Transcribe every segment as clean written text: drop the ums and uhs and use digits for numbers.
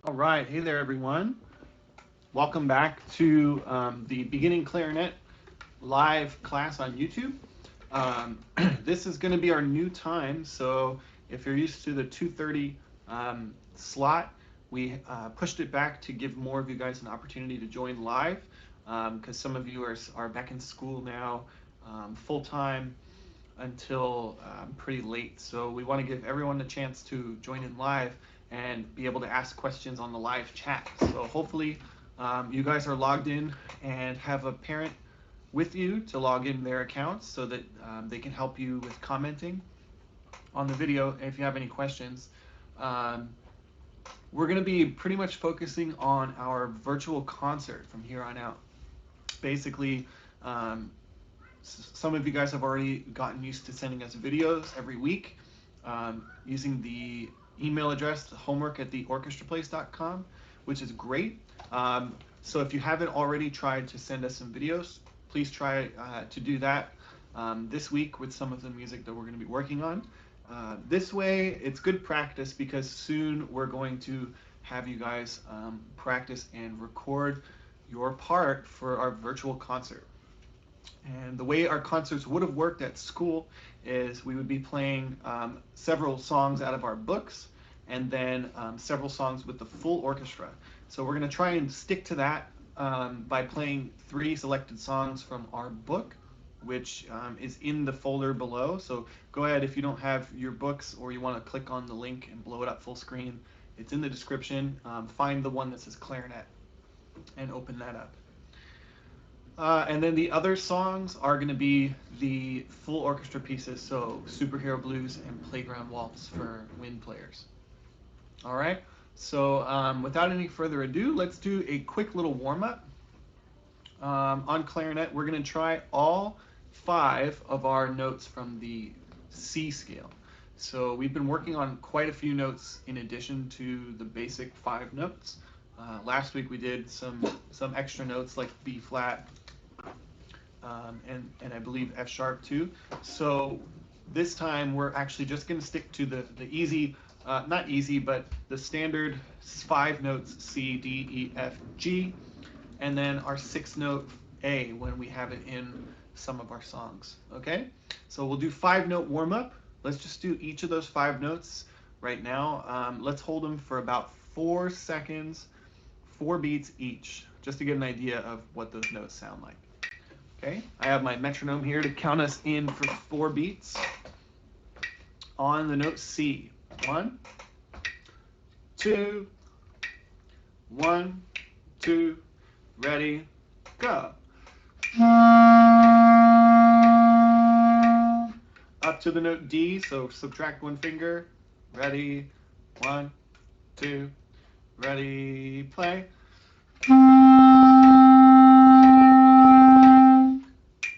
All right, hey there, everyone. Welcome back to the beginning clarinet live class on YouTube. Um, this is going to be our new time, so if you're used to the 2:30 slot, we pushed it back to give more of you guys an opportunity to join live, because some of you are back in school now, full time until pretty late. So we want to give everyone a chance to join in live and be able to ask questions on the live chat. So hopefully you guys are logged in and have a parent with you to log in their accounts so that they can help you with commenting on the video if you have any questions. Um, we're going to be pretty much focusing on our virtual concert from here on out. Basically, um, some of you guys have already gotten used to sending us videos every week using the email address homework@theorchestraplace.com, which is great. So if you haven't already tried to send us some videos, please try to do that this week with some of the music that we're going to be working on. This way, it's good practice because soon we're going to have you guys practice and record your part for our virtual concert. And the way our concerts would have worked at school is we would be playing several songs out of our books and then several songs with the full orchestra. So we're going to try and stick to that by playing 3 selected songs from our book, which is in the folder below. So go ahead, if you don't have your books or you want to click on the link and blow it up full screen, it's in the description. Find the one that says Clarinet and open that up. And then the other songs are going to be the full orchestra pieces, so Superhero Blues and Playground Waltz for wind players. All right, so without any further ado, let's do a quick little warm-up. On clarinet, we're going to try all 5 of our notes from the C scale. So we've been working on quite a few notes in addition to the basic 5 notes. Last week we did some extra notes like B flat, and I believe F sharp too. So this time we're actually just going to stick to the easy, not easy, but the standard 5 notes C, D, E, F, G, and then our 6th note A when we have it in some of our songs. Okay? So we'll do 5-note warm up. Let's just do each of those 5 notes right now. Let's hold them for about 4 seconds, 4 beats each, just to get an idea of what those notes sound like. Okay, I have my metronome here to count us in for 4 beats. On the note C. 1, 2, 1, 2, ready, go. Up to the note D, so subtract 1 finger. Ready, 1, 2, ready, play.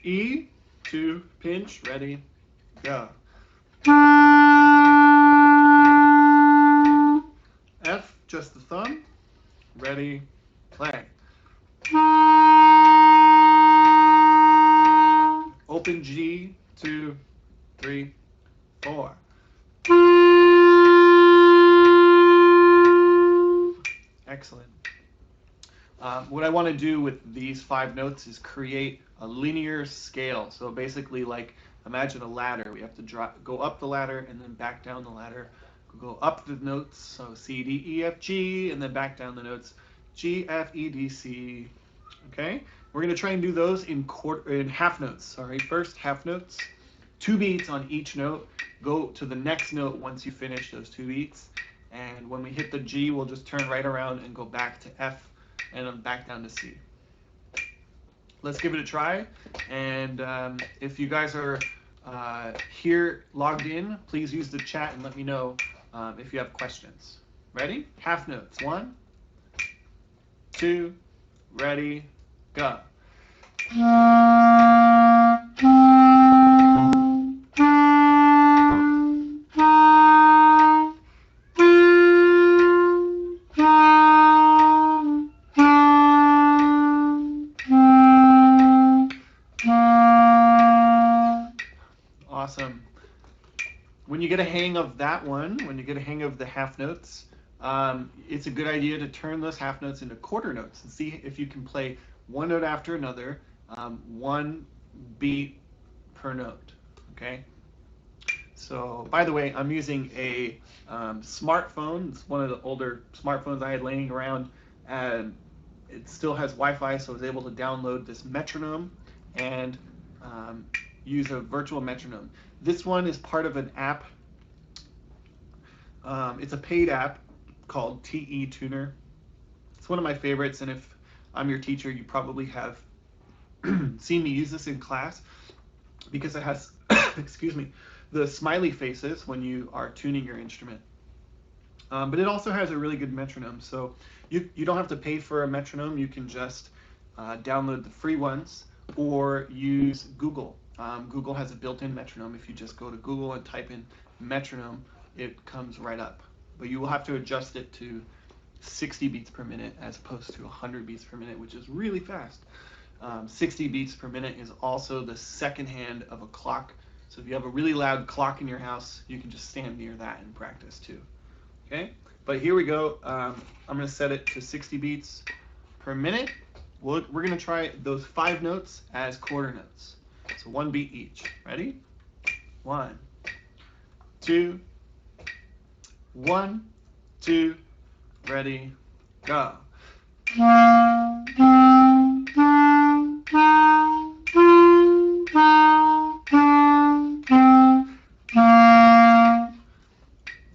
E, 2, pinch, ready, go. F, just the thumb, ready, play. Open G, 2, 3, 4. Excellent. What I want to do with these 5 notes is create a linear scale. So basically, like, imagine a ladder. We have to go up the ladder and then back down the ladder. Go up the notes, so C, D, E, F, G, and then back down the notes G, F, E, D, C. Okay? We're going to try and do those in half notes. Sorry, first half notes. 2 beats on each note. Go to the next note once you finish those 2 beats. And when we hit the G, we'll just turn right around and go back to F and then back down to C. Let's give it a try. And if you guys are here logged in, please use the chat and let me know if you have questions. Ready? Half notes. 1, 2, ready, go. Awesome. When you get a hang of that one, when you get a hang of the half notes, it's a good idea to turn those half notes into quarter notes and see if you can play one note after another, one beat per note. Okay. So, by the way, I'm using a smartphone. It's one of the older smartphones I had laying around, and it still has Wi-Fi, so I was able to download this metronome and um, use a virtual metronome. This one is part of an app. It's a paid app called TE Tuner. It's one of my favorites, and if I'm your teacher, you probably have seen me use this in class because it has, excuse me, the smiley faces when you are tuning your instrument. But it also has a really good metronome, so you don't have to pay for a metronome. You can just download the free ones or use Google. Google has a built-in metronome. If you just go to Google and type in metronome, it comes right up. But you will have to adjust it to 60 beats per minute as opposed to 100 beats per minute, which is really fast. 60 beats per minute is also the second hand of a clock. So if you have a really loud clock in your house, you can just stand near that and practice too. Okay, but here we go. I'm going to set it to 60 beats per minute. We're going to try those 5 notes as quarter notes. So 1 beat each. Ready? 1, 2, 1, 2, ready, go.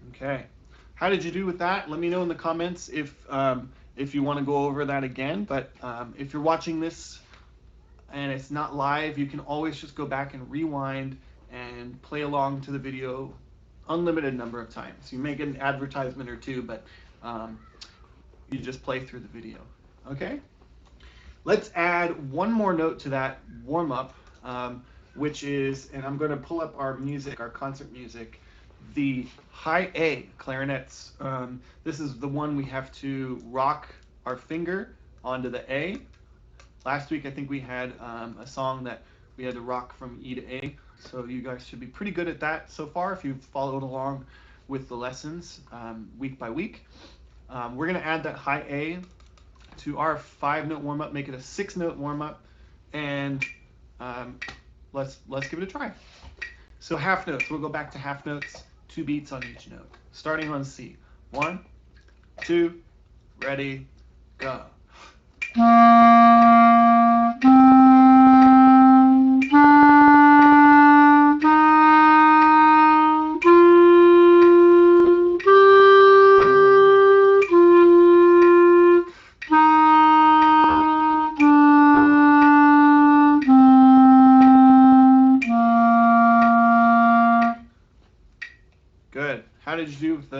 Okay. How did you do with that? Let me know in the comments if you want to go over that again. But if you're watching this and it's not live, you can always just go back and rewind and play along to the video unlimited number of times. You may get an advertisement or two, but you just play through the video. Okay? Let's add one more note to that warm-up, which is, and I'm going to pull up our music, our concert music, the high A clarinets. This is the one we have to rock our finger onto the A. Last week I think we had a song that we had to rock from E to A, so you guys should be pretty good at that so far if you've followed along with the lessons week by week. We're going to add that high A to our 5-note warm-up, make it a 6-note warm-up, and let's give it a try. So half notes, we'll go back to half notes, 2 beats on each note. Starting on C. 1, 2, ready, go. Good. How did you do with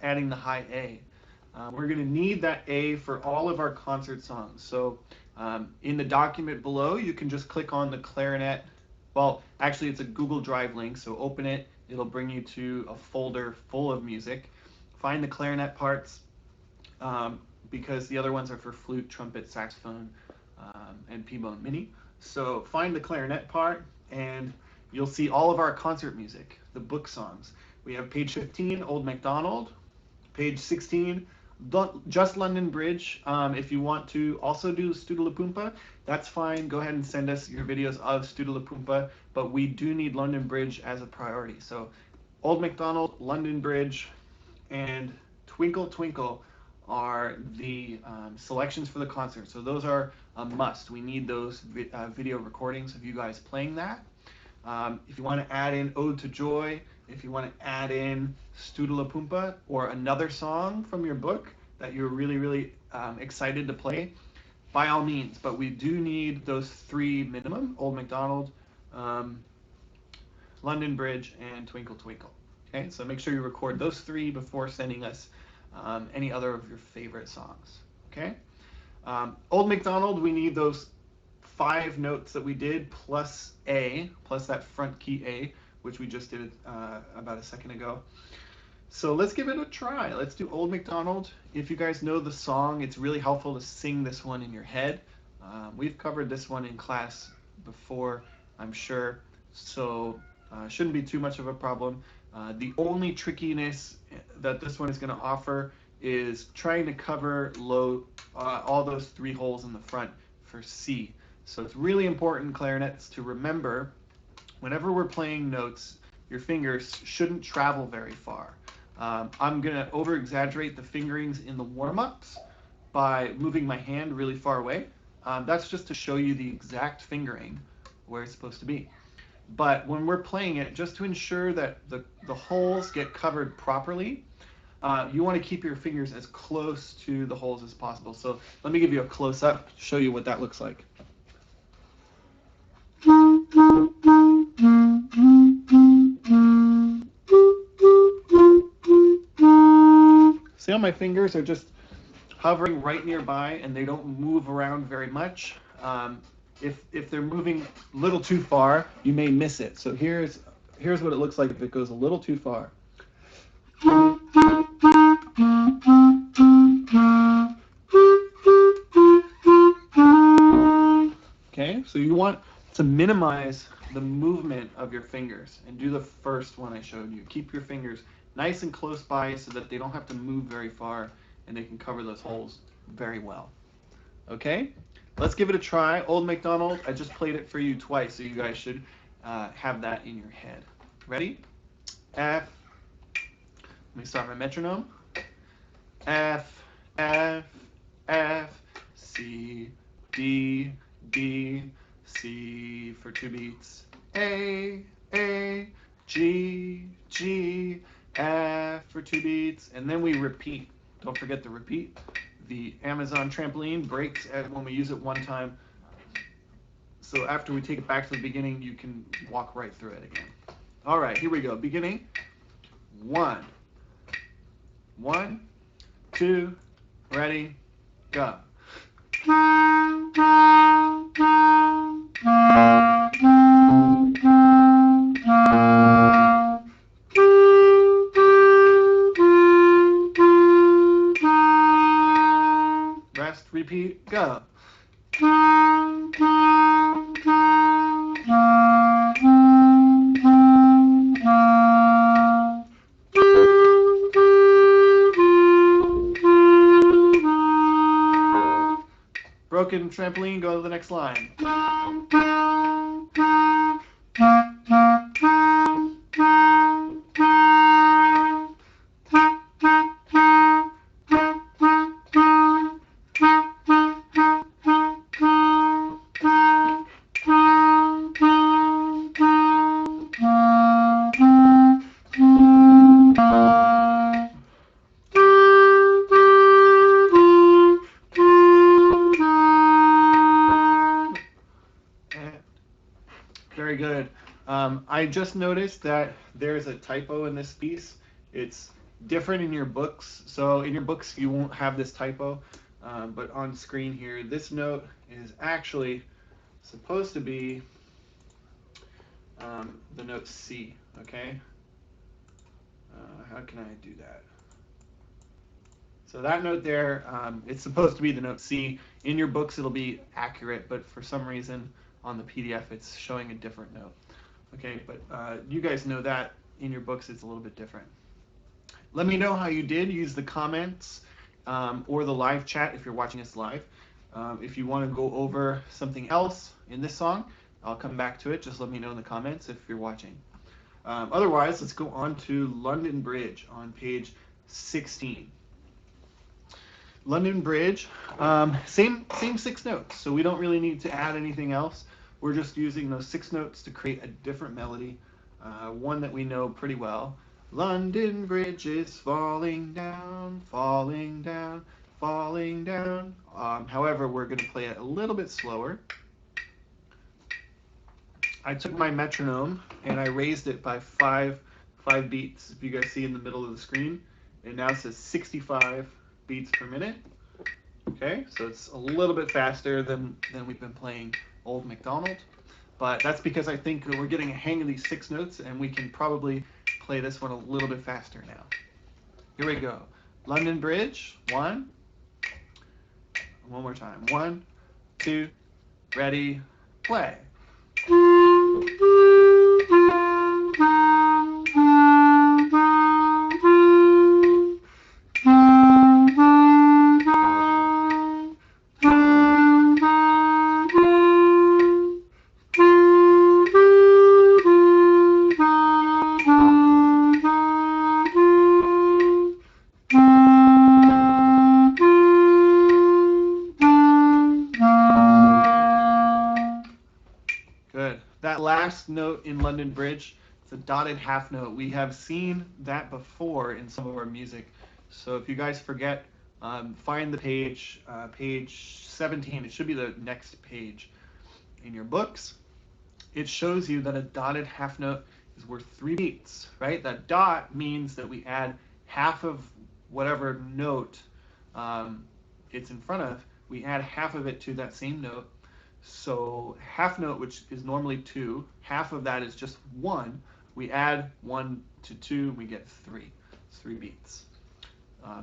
adding the high A? We're going to need that A for all of our concert songs. So in the document below, you can just click on the clarinet. Well, actually, it's a Google Drive link, so open it. It'll bring you to a folder full of music. Find the clarinet parts because the other ones are for flute, trumpet, saxophone, and P-bone mini. So find the clarinet part, and you'll see all of our concert music, the book songs. We have page 15, Old MacDonald. Page 16, just London Bridge. If you want to also do Stoodle-a-Poompa, that's fine. Go ahead and send us your videos of Stoodle-a-Poompa, but we do need London Bridge as a priority. So Old MacDonald, London Bridge, and Twinkle Twinkle are the selections for the concert. So those are a must. We need those video recordings of you guys playing that. If you want to add in Ode to Joy, if you want to add in Stoodle-a-Poompa or another song from your book that you're really, really excited to play, by all means. But we do need those 3 minimum, Old MacDonald, London Bridge, and Twinkle Twinkle. Okay, so make sure you record those 3 before sending us any other of your favorite songs. Okay, Old MacDonald, we need those 5 notes that we did plus A, plus that front key A, which we just did about a second ago. So let's give it a try. Let's do Old MacDonald. If you guys know the song, it's really helpful to sing this one in your head. We've covered this one in class before, I'm sure, so shouldn't be too much of a problem. The only trickiness that this one is going to offer is trying to cover all those 3 holes in the front for C. So it's really important, clarinets, to remember whenever we're playing notes, your fingers shouldn't travel very far. I'm going to over-exaggerate the fingerings in the warm-ups by moving my hand really far away. That's just to show you the exact fingering where it's supposed to be. But when we're playing it, just to ensure that the holes get covered properly, you want to keep your fingers as close to the holes as possible. So let me give you a close-up to show you what that looks like. See how my fingers are just hovering right nearby and they don't move around very much? If they're moving a little too far, you may miss it. So here's what it looks like if it goes a little too far. Okay, so you want to minimize the movement of your fingers and do the first one I showed you. Keep your fingers nice and close by so that they don't have to move very far and they can cover those holes very well. Okay, let's give it a try. Old MacDonald, I just played it for you twice, so you guys should have that in your head. Ready? F. Let me start my metronome. F, F, F, C, D, D, C for 2 beats. A, G, G, F for 2 beats. And then we repeat. Don't forget to repeat. The Amazon trampoline breaks when we use it one time. So after we take it back to the beginning, you can walk right through it again. All right, here we go. Beginning. 1, 1, 2, ready, go. Rest, repeat, go. Broken trampoline, go to the next line. Very good. I just noticed that there's a typo in this piece. It's different in your books. So in your books, you won't have this typo. But on screen here, this note is actually supposed to be the note C, okay? How can I do that? So that note there, it's supposed to be the note C. In your books, it'll be accurate, but for some reason on the PDF, it's showing a different note. Okay, but you guys know that in your books, it's a little bit different. Let me know how you did. Use the comments or the live chat if you're watching us live. If you want to go over something else in this song, I'll come back to it. Just let me know in the comments if you're watching. Otherwise, let's go on to London Bridge on page 16. London Bridge, same 6 notes, so we don't really need to add anything else. We're just using those 6 notes to create a different melody, one that we know pretty well. London Bridge is falling down, falling down, falling down. However, we're going to play it a little bit slower. I took my metronome and I raised it by 5 beats, if you guys see in the middle of the screen. And now it says 65 beats per minute. Okay, so it's a little bit faster than we've been playing Old MacDonald. But that's because I think we're getting a hang of these 6 notes and we can probably play this one a little bit faster now. Here we go. London Bridge, 1. One more time. 1, 2, ready, play. last note in London Bridge. It's a dotted half note. We have seen that before in some of our music. So if you guys forget, find the page, page 17. It should be the next page in your books. It shows you that a dotted half note is worth 3 beats, right? That dot means that we add half of whatever note it's in front of, we add half of it to that same note. So half note, which is normally 2, half of that is just 1. We add 1 to 2, we get 3. It's 3 beats.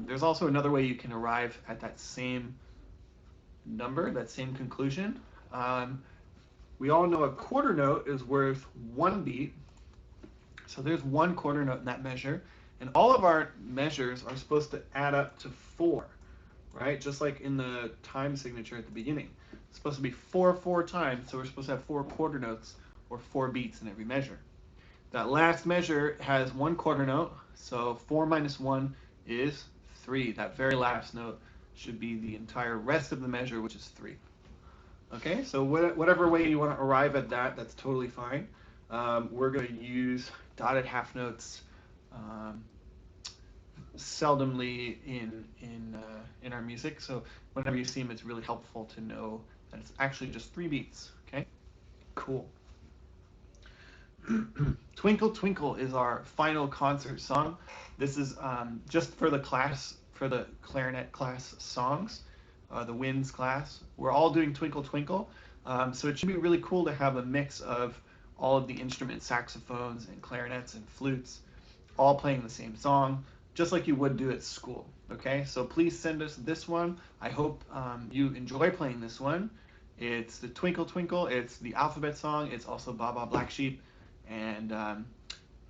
There's also another way you can arrive at that same number, that same conclusion. We all know a quarter note is worth 1 beat. So there's 1 quarter note in that measure. And all of our measures are supposed to add up to 4, right? Just like in the time signature at the beginning. It's supposed to be 4 times, so we're supposed to have 4 quarter notes or 4 beats in every measure. That last measure has 1 quarter note, so 4 minus 1 is 3. That very last note should be the entire rest of the measure, which is 3. Okay, so whatever way you want to arrive at that, that's totally fine. We're going to use dotted half notes seldomly in our music, so whenever you see them, it's really helpful to know that it's actually just 3 beats. Okay, cool. Twinkle Twinkle is our final concert song. This is just for the class, for the clarinet class songs, the winds class. We're all doing Twinkle Twinkle, so it should be really cool to have a mix of all of the instruments, saxophones and clarinets and flutes, all playing the same song, just like you would do at school. Okay, so please send us this one. I hope you enjoy playing this one. It's the Twinkle Twinkle, it's the alphabet song, it's also Ba Ba Black Sheep, and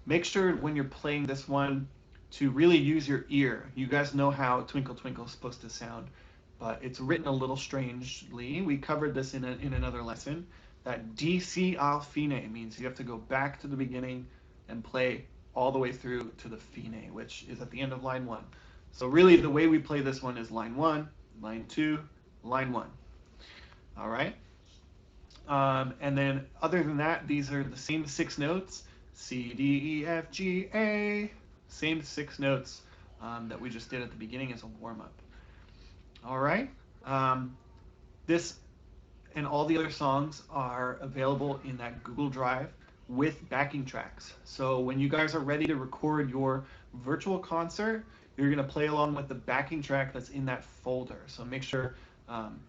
make sure when you're playing this one to really use your ear. You guys know how Twinkle Twinkle is supposed to sound, but it's written a little strangely. We covered this in another lesson. That DC al fine means you have to go back to the beginning and play all the way through to the fine, which is at the end of line 1. So really the way we play this one is line 1, line 2, line 1. All right? And then other than that, these are the same 6 notes, C, D, E, F, G, A, same 6 notes that we just did at the beginning as a warm-up. All right? This and all the other songs are available in that Google Drive with backing tracks. So when you guys are ready to record your virtual concert, you're going to play along with the backing track that's in that folder. So make sure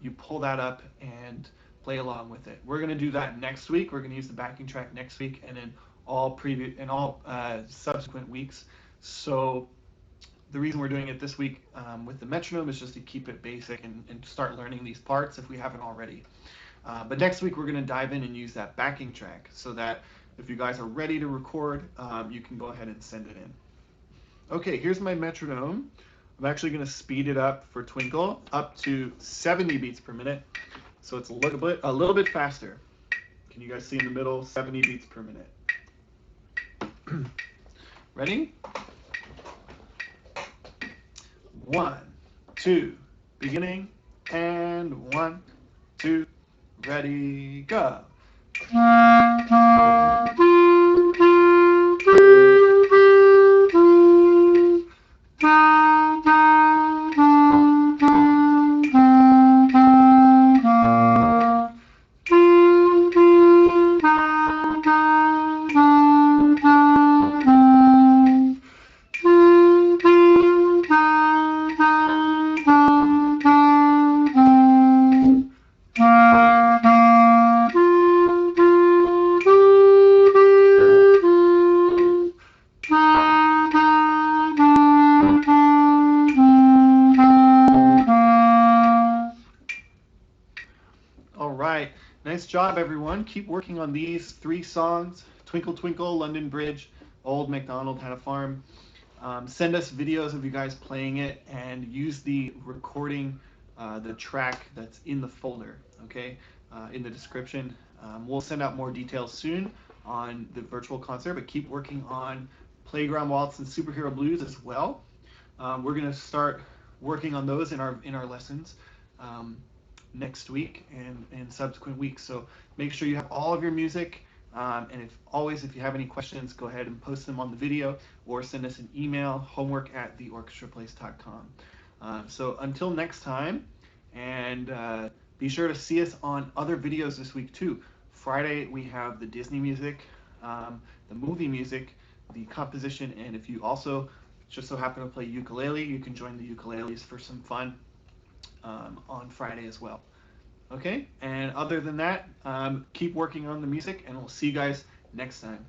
you pull that up and play along with it. We're going to do that next week. We're going to use the backing track next week and in all subsequent weeks. So the reason we're doing it this week with the metronome is just to keep it basic and start learning these parts if we haven't already. But next week we're going to dive in and use that backing track so that if you guys are ready to record, you can go ahead and send it in. Okay, here's my metronome. I'm actually going to speed it up for Twinkle up to 70 beats per minute. So it's a little bit faster. Can you guys see in the middle? 70 beats per minute. Ready? 1, 2, beginning, and 1, 2, ready, go. Nice job, everyone. Keep working on these 3 songs, Twinkle Twinkle, London Bridge, Old MacDonald Had a Farm. Send us videos of you guys playing it and use the recording, the track that's in the folder, okay, in the description. We'll send out more details soon on the virtual concert, but keep working on Playground Waltz and Superhero Blues as well. We're going to start working on those in our lessons next week and subsequent weeks. So make sure you have all of your music And if you have any questions, go ahead and post them on the video or send us an email, homework@theorchestraplace.com. So until next time, and be sure to see us on other videos this week too. Friday we have the Disney music, the movie music, the composition, and if you also just so happen to play ukulele, you can join the ukuleles for some fun on Friday as well. Okay, and other than that, keep working on the music, and we'll see you guys next time.